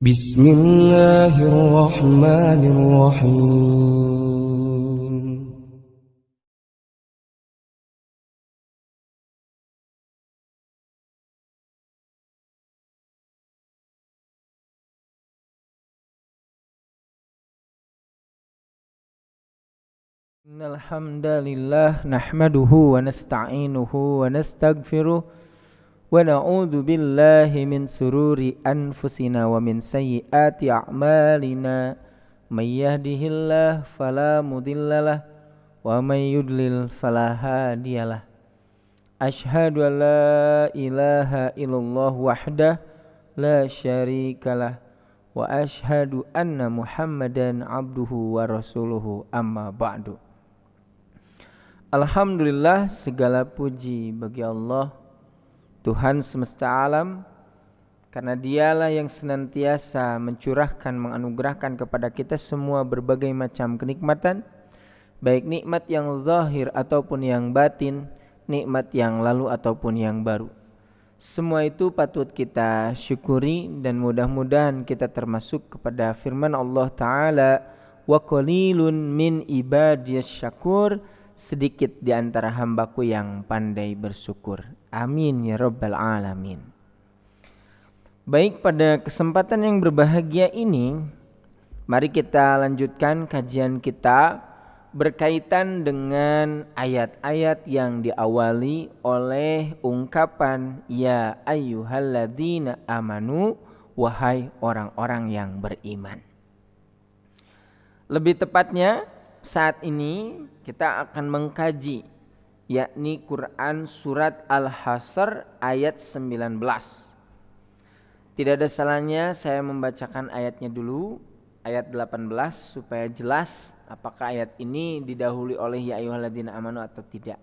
بسم الله الرحمن الرحيم. Innal hamdalillah nahmaduhu wa nasta'inuhu wa nastaghfiruh wa na'udzu billahi min sururi anfusina wa min sayyiati a'malina may yahdihillahu fala mudhillalah wa may yudlil fala hadiyalah. Asyhadu an la ilaha illallah wahdah la syarikalah wa asyhadu anna Muhammadan abduhu wa rasuluhu amma ba'du. Alhamdulillah, segala puji bagi Allah, Tuhan semesta alam, karena Dialah yang senantiasa mencurahkan, menganugerahkan kepada kita semua berbagai macam kenikmatan, baik nikmat yang zahir ataupun yang batin, nikmat yang lalu ataupun yang baru. Semua itu patut kita syukuri dan mudah-mudahan kita termasuk kepada firman Allah Ta'ala, wa qalilun min ibadiyas syakur, sedikit di antara hambaku yang pandai bersyukur. Amin ya rabbal alamin. Baik, pada kesempatan yang berbahagia ini, mari kita lanjutkan kajian kita berkaitan dengan ayat-ayat yang diawali oleh ungkapan ya ayyuhalladzina amanu, wahai orang-orang yang beriman. Lebih tepatnya saat ini kita akan mengkaji yakni Quran surat Al-Hasr ayat 19. Tidak ada salahnya saya membacakan ayatnya dulu, ayat 18, supaya jelas apakah ayat ini didahului oleh ya ayyuhalladzina amanu atau tidak.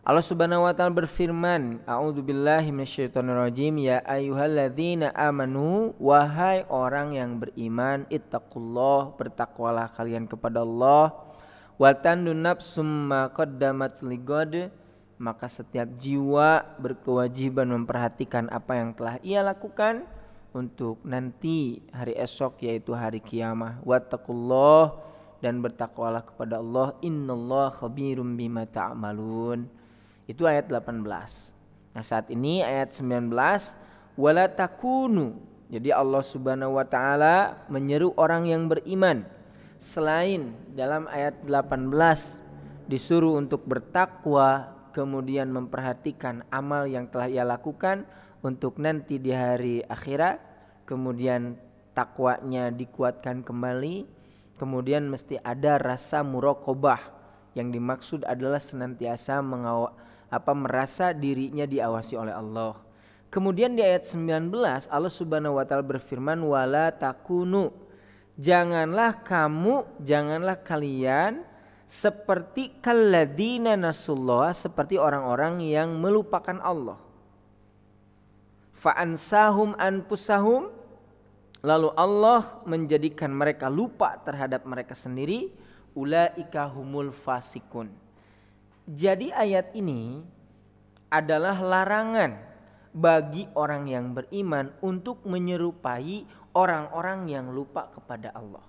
Allah Subhanahu wa taala berfirman, a'udzubillahi minasyaitonirrajim, ya ayyuhalladzina amanu, wahai orang yang beriman, ittaqullah, bertakwalah kalian kepada Allah, wa tandun nafsum ma qaddamat ligad, maka setiap jiwa berkewajiban memperhatikan apa yang telah ia lakukan untuk nanti hari esok, yaitu hari kiamah. Wattaqullah, dan bertakwalah kepada Allah, innallaha khabirum bima ta'malun. Itu ayat 18. Nah, saat ini ayat 19, wala takunu. Jadi Allah Subhanahu wa taala menyeru orang yang beriman. Selain dalam ayat 18 disuruh untuk bertakwa, kemudian memperhatikan amal yang telah ia lakukan untuk nanti di hari akhirat, kemudian takwanya dikuatkan kembali, kemudian mesti ada rasa muraqabah, yang dimaksud adalah senantiasa merasa dirinya diawasi oleh Allah. Kemudian di ayat 19 Allah Subhanahu wa taala berfirman, wala takunu, janganlah kalian seperti kalladzina nasullah, seperti orang-orang yang melupakan Allah. Fa'ansahum anfusahum, lalu Allah menjadikan mereka lupa terhadap mereka sendiri. Ulaika humul fasikun. Jadi ayat ini adalah larangan bagi orang yang beriman untuk menyerupai orang-orang yang lupa kepada Allah.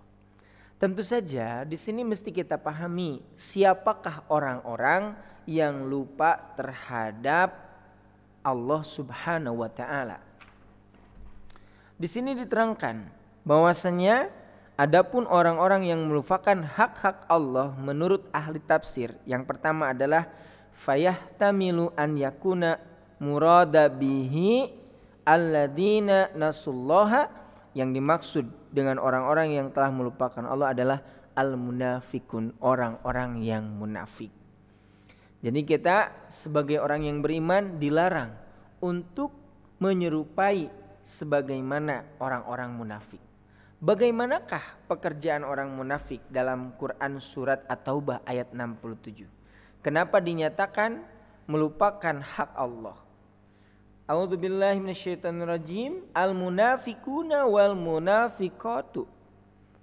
Tentu saja di sini mesti kita pahami siapakah orang-orang yang lupa terhadap Allah Subhanahu wa taala. Di sini diterangkan bahwasanya adapun orang-orang yang melupakan hak-hak Allah menurut ahli tafsir, yang pertama adalah fayahtamilu an yakuna murada bihi alladzina nasullaha, yang dimaksud dengan orang-orang yang telah melupakan Allah adalah al-munafikun, orang-orang yang munafik. Jadi kita sebagai orang yang beriman dilarang untuk menyerupai sebagaimana orang-orang munafik. Bagaimanakah pekerjaan orang munafik dalam Quran surat At-Taubah ayat 67? Kenapa dinyatakan melupakan hak Allah? A'udzubillahi minasyaitonirrajim, al-munafiquna wal munafiqatu.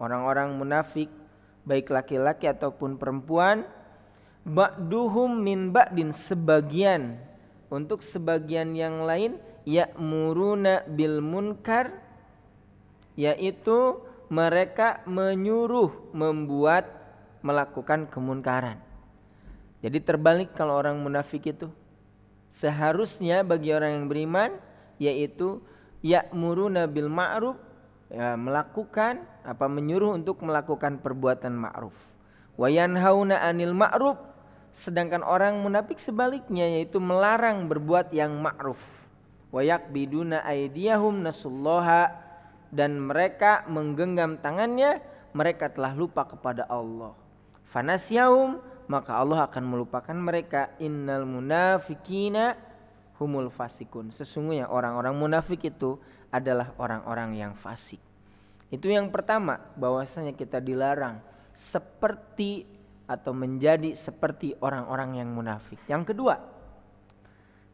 Orang-orang munafik baik laki-laki ataupun perempuan, ba'duhum min ba'din, sebagian untuk sebagian yang lain, ya'muruna bil munkar, yaitu mereka menyuruh melakukan kemunkaran. Jadi terbalik kalau orang munafik itu. Seharusnya bagi orang yang beriman yaitu ya'muruna bil ma'ruf, ya, menyuruh untuk melakukan perbuatan ma'ruf. Wa yanhauna 'anil ma'ruf, sedangkan orang munafik sebaliknya yaitu melarang berbuat yang ma'ruf. Wa yakbiduna aydiyahum nasullaha, dan mereka menggenggam tangannya, mereka telah lupa kepada Allah. Fanasyaum, maka Allah akan melupakan mereka. Innal munafikina humul fasikun, sesungguhnya orang-orang munafik itu adalah orang-orang yang fasik. Itu yang pertama, bahwasanya kita dilarang seperti atau menjadi seperti orang-orang yang munafik. Yang kedua,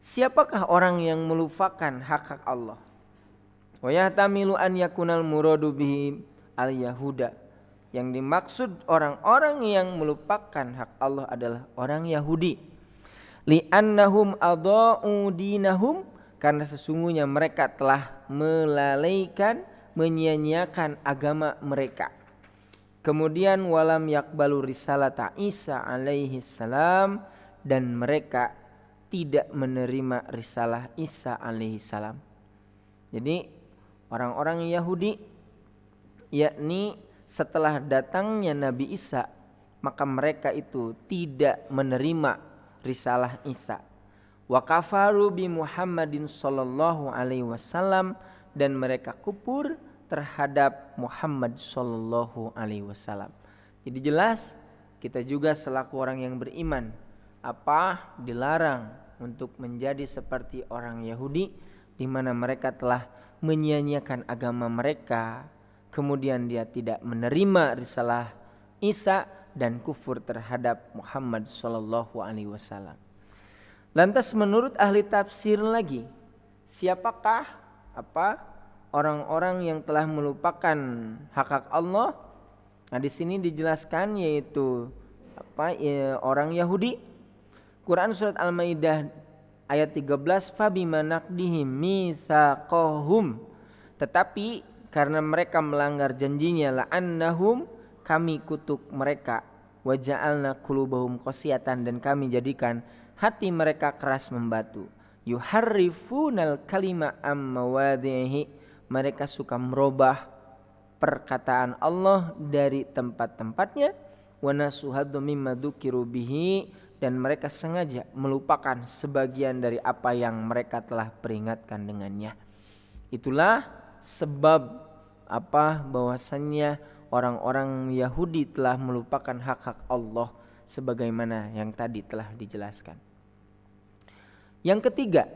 siapakah orang yang melupakan hak-hak Allah? Wa yahtamilu an yakunal muradu bihi al-yahuda. Yang dimaksud orang-orang yang melupakan hak Allah adalah orang Yahudi. Li'annahum adha'u dinahum, karena sesungguhnya mereka telah melalaikan, menyia-nyiakan agama mereka. Kemudian walam yakbalu risalata Isa alaihi salam, dan mereka tidak menerima risalah Isa alaihi salam. Jadi orang-orang Yahudi, yakni setelah datangnya Nabi Isa, maka mereka itu tidak menerima risalah Isa. Wa kafaru bi Muhammadin sallallahu alaihi wasallam, dan mereka kufur terhadap Muhammad sallallahu alaihi wasallam. Jadi jelas kita juga selaku orang yang beriman dilarang untuk menjadi seperti orang Yahudi, di mana mereka telah menyia-nyiakan agama mereka, kemudian dia tidak menerima risalah Isa dan kufur terhadap Muhammad sallallahu alaihi wasallam. Lantas menurut ahli tafsir lagi, siapakah orang-orang yang telah melupakan hak-hak Allah? Nah, di sini dijelaskan yaitu orang Yahudi. Quran surat Al-Maidah ayat 13, fabima naqdihim mitsaqahum, tetapi karena mereka melanggar janjinya, la'annahum, kami kutuk mereka, wa ja'alna qulubahum qasiyatan, dan kami jadikan hati mereka keras membatu. Yuharrifunal kalima am mawadhihi, mereka suka merubah perkataan Allah dari tempat-tempatnya. Wa nasuhaddu mimma dzukiru bihi, dan mereka sengaja melupakan sebagian dari apa yang mereka telah peringatkan dengannya. Itulah sebab bahwasannya orang-orang Yahudi telah melupakan hak-hak Allah sebagaimana yang tadi telah dijelaskan. Yang ketiga,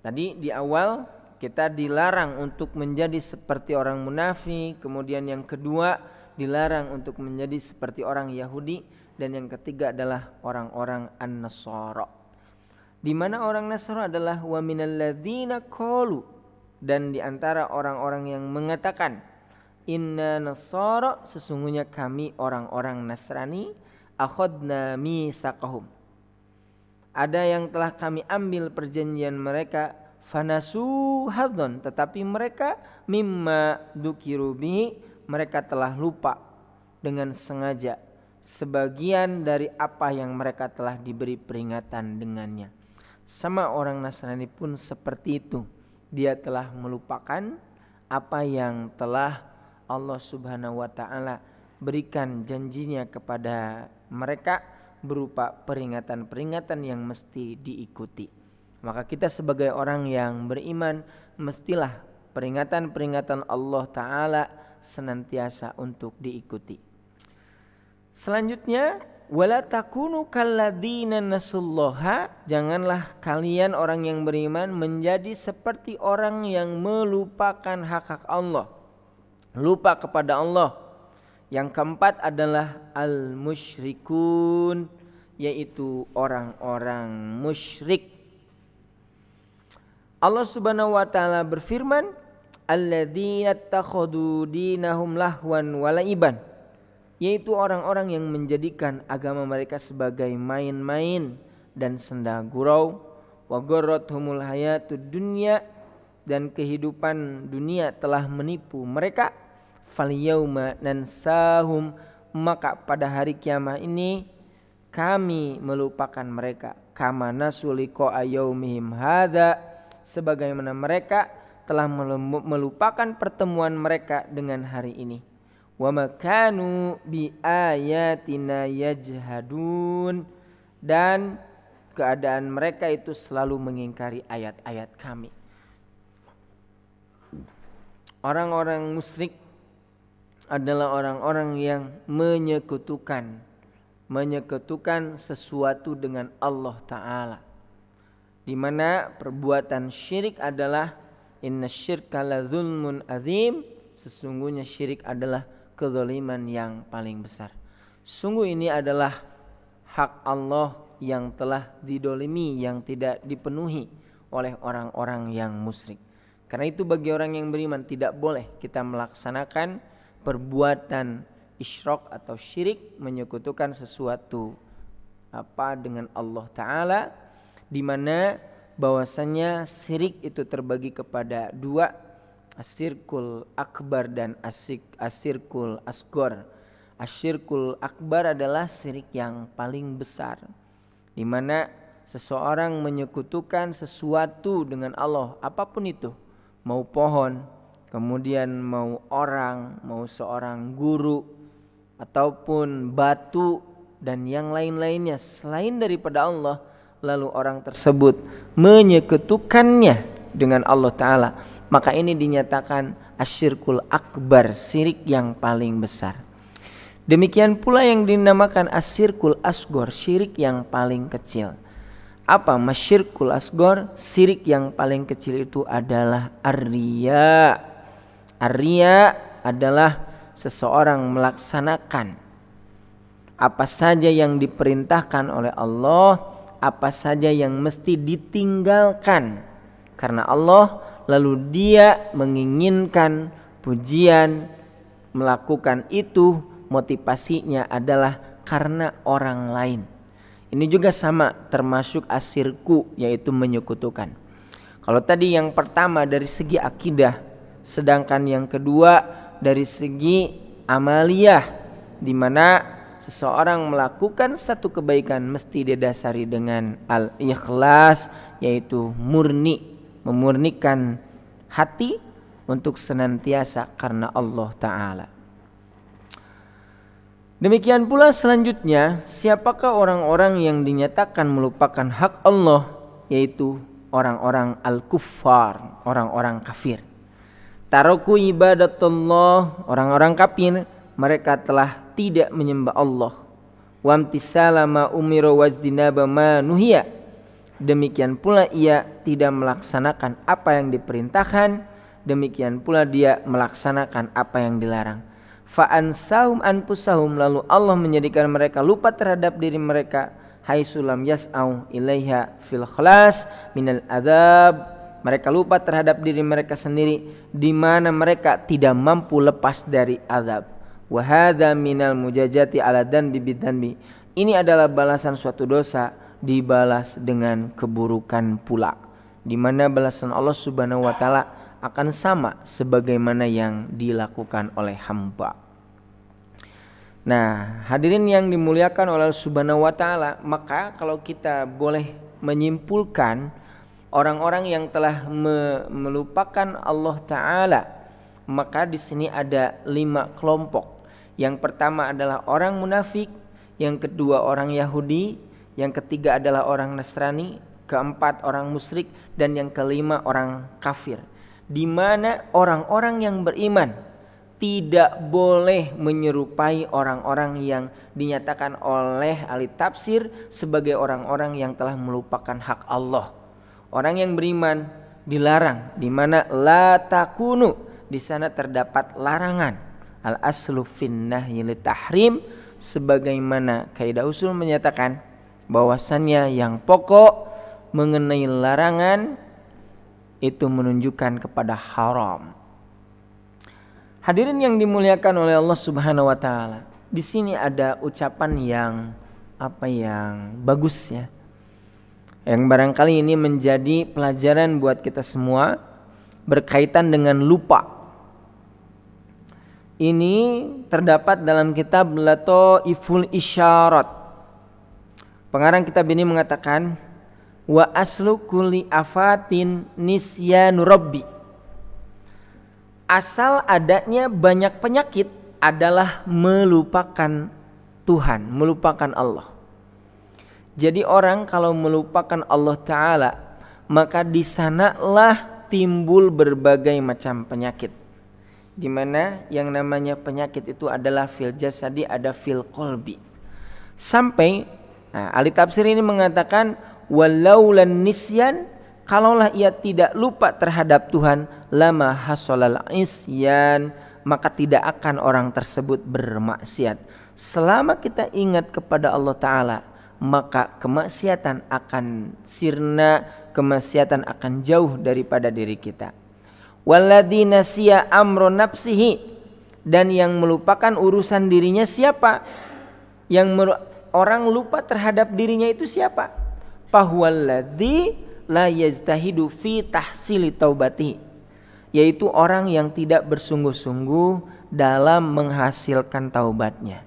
tadi di awal kita dilarang untuk menjadi seperti orang munafik, kemudian yang kedua dilarang untuk menjadi seperti orang Yahudi, dan yang ketiga adalah orang-orang An-Nasara. Di mana orang Nasara adalah wa minal ladzina qalu, dan di antara orang-orang yang mengatakan inna Nasara, sesungguhnya kami orang-orang Nasrani, akhadna mitsaqahum, ada yang telah kami ambil perjanjian mereka, fanasu hadzan, tetapi mereka mimma dzukiru bihi, mereka telah lupa dengan sengaja sebagian dari apa yang mereka telah diberi peringatan dengannya. Sama orang Nasrani pun seperti itu, dia telah melupakan apa yang telah Allah Subhanahu wa taala berikan janjinya kepada mereka berupa peringatan-peringatan yang mesti diikuti. Maka kita sebagai orang yang beriman mestilah peringatan-peringatan Allah taala senantiasa untuk diikuti. Selanjutnya, wala takunu kalladzina nasullaha, janganlah kalian orang yang beriman menjadi seperti orang yang melupakan hak-hak Allah, lupa kepada Allah. Yang keempat adalah al-musyrikun, yaitu orang-orang musyrik. Allah Subhanahu wa taala berfirman, alladzina takhadu dinahum lahwan wa laiban, yaitu orang-orang yang menjadikan agama mereka sebagai main-main dan senda gurau. Wa gharrathumul hayatud dunya, dan kehidupan dunia telah menipu mereka, falyauma nansahum, maka pada hari kiamat ini kami melupakan mereka, kama nasu liqa'a yaumihim hadza, sebagaimana mereka telah melupakan pertemuan mereka dengan hari ini. Wa makanu bi ayatina yajhadun, dan keadaan mereka itu selalu mengingkari ayat-ayat kami. Orang-orang musyrik adalah orang-orang yang menyekutukan sesuatu dengan Allah Ta'ala, di mana perbuatan syirik adalah innasyirka ladzulmun adzim, sesungguhnya syirik adalah kezaliman yang paling besar. Sungguh ini adalah hak Allah yang telah didolimi, yang tidak dipenuhi oleh orang-orang yang musyrik. Karena itu bagi orang yang beriman tidak boleh kita melaksanakan perbuatan isyrak atau syirik, menyekutukan sesuatu dengan Allah Ta'ala, di mana bahwasanya syirik itu terbagi kepada dua, asyirkul akbar dan asyirkul asgor. Asyirkul akbar adalah syirik yang paling besar, di mana seseorang menyekutukan sesuatu dengan Allah, apapun itu, mau pohon, kemudian mau orang, mau seorang guru, ataupun batu dan yang lain-lainnya selain daripada Allah, lalu orang tersebut menyekutukannya dengan Allah Ta'ala, maka ini dinyatakan asyirkul akbar, syirik yang paling besar. Demikian pula yang dinamakan asyirkul asgor, syirik yang paling kecil. Apa masyirkul asgor? Syirik yang paling kecil itu adalah ar-riya. Ar-riya adalah seseorang melaksanakan apa saja yang diperintahkan oleh Allah, apa saja yang mesti ditinggalkan karena Allah, lalu dia menginginkan pujian, melakukan itu motivasinya adalah karena orang lain. Ini juga sama, termasuk asyirku, yaitu menyekutukan. Kalau tadi yang pertama dari segi akidah, sedangkan yang kedua dari segi amaliyah, di mana seseorang melakukan satu kebaikan mesti didasari dengan al-ikhlas, yaitu murni, memurnikan hati untuk senantiasa karena Allah Ta'ala. Demikian pula selanjutnya, siapakah orang-orang yang dinyatakan melupakan hak Allah, yaitu orang-orang al-kuffar, orang-orang kafir. Taraku ibadatullah, orang-orang kafir, mereka telah tidak menyembah Allah. Wamtisala ma umira wazdinaba ma nuhiya, demikian pula ia tidak melaksanakan apa yang diperintahkan, demikian pula dia melaksanakan apa yang dilarang. Fa'ansahum anfusahum, lalu Allah menjadikan mereka lupa terhadap diri mereka, haitsulam yas'au ilaiha fil khalas minal adzab, mereka lupa terhadap diri mereka sendiri di mana mereka tidak mampu lepas dari azab. Wa hadza minal mujajati ala danbi bidanbi, ini adalah balasan suatu dosa dibalas dengan keburukan pula, di mana balasan Allah Subhanahu wa taala akan sama sebagaimana yang dilakukan oleh hamba. Nah, hadirin yang dimuliakan oleh Allah Subhanahu wa taala, maka kalau kita boleh menyimpulkan orang-orang yang telah melupakan Allah Ta'ala, maka di sini ada 5 kelompok. Yang pertama adalah orang munafik, yang kedua orang Yahudi, yang ketiga adalah orang Nasrani, keempat orang musyrik, dan yang kelima orang kafir. Di mana orang-orang yang beriman tidak boleh menyerupai orang-orang yang dinyatakan oleh ahli tafsir sebagai orang-orang yang telah melupakan hak Allah. Orang yang beriman dilarang, di mana la takunu, di sana terdapat larangan. Al aslu fin nahyi li tahrim, sebagaimana kaidah usul menyatakan bahwasannya yang pokok mengenai larangan itu menunjukkan kepada haram. Hadirin yang dimuliakan oleh Allah Subhanahu wa taala, di sini ada ucapan yang bagus ya. Yang barangkali ini menjadi pelajaran buat kita semua, berkaitan dengan lupa. Ini terdapat dalam kitab Lataiful Isyarat. Pengarang kitab ini mengatakan, wa aslu kulli afatin nisyanu rabbi. Asal adanya banyak penyakit adalah melupakan Tuhan, melupakan Allah. Jadi orang kalau melupakan Allah Ta'ala, maka di sanalah timbul berbagai macam penyakit. Di mana yang namanya penyakit itu adalah fil jasadi, ada fil qalbi. Sampai ahli tafsir ini mengatakan walaulan nisyan, kalaulah ia tidak lupa terhadap Tuhan, lama hasolal isyan, maka tidak akan orang tersebut bermaksiat. Selama kita ingat kepada Allah Ta'ala, maka kemaksiatan akan sirna, kemaksiatan akan jauh daripada diri kita. Walladzi nasiya amro nafsihi, dan yang melupakan urusan dirinya siapa? Orang lupa terhadap dirinya itu siapa? Fahuwaladzi la yaztahidu fi tahsili taubati, yaitu orang yang tidak bersungguh-sungguh dalam menghasilkan taubatnya.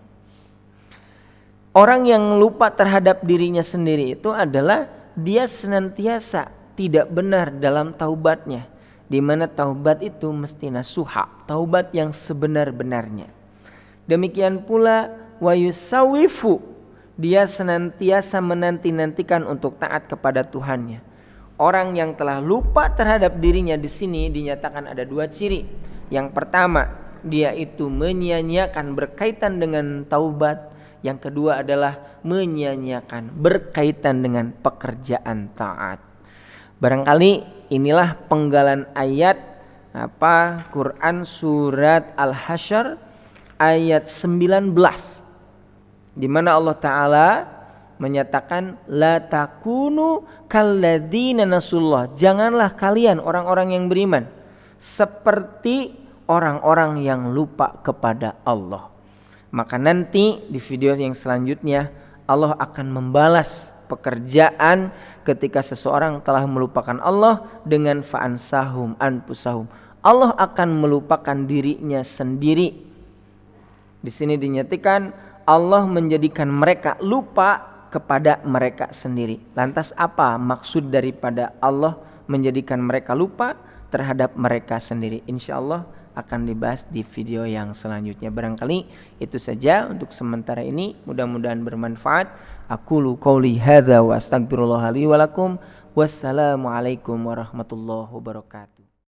Orang yang lupa terhadap dirinya sendiri itu adalah dia senantiasa tidak benar dalam taubatnya, di mana taubat itu mesti nasuha, taubat yang sebenar-benarnya. Demikian pula wa yusawifu, dia senantiasa menanti-nantikan untuk taat kepada Tuhannya. Orang yang telah lupa terhadap dirinya di sini dinyatakan ada dua ciri. Yang pertama, dia itu menyia-nyiakan berkaitan dengan taubat. Yang kedua adalah menyia-nyiakan berkaitan dengan pekerjaan taat. Barangkali inilah penggalan ayat Quran surat Al-Hasyr ayat 19, di mana Allah Ta'ala menyatakan la takunu kalladzina nasullah, janganlah kalian orang-orang yang beriman seperti orang-orang yang lupa kepada Allah. Maka nanti di video yang selanjutnya Allah akan membalas pekerjaan ketika seseorang telah melupakan Allah dengan fa'ansahum anfusahum. Allah akan melupakan dirinya sendiri. Di sini dinyatakan Allah menjadikan mereka lupa kepada mereka sendiri. Lantas apa maksud daripada Allah menjadikan mereka lupa terhadap mereka sendiri? Insyaallah akan dibahas di video yang selanjutnya. Barangkali itu saja untuk sementara ini, mudah-mudahan bermanfaat. Aqulu qouli hadza wa astaghfirullah li wa lakum. Wassalamualaikum warahmatullahi wabarakatuh.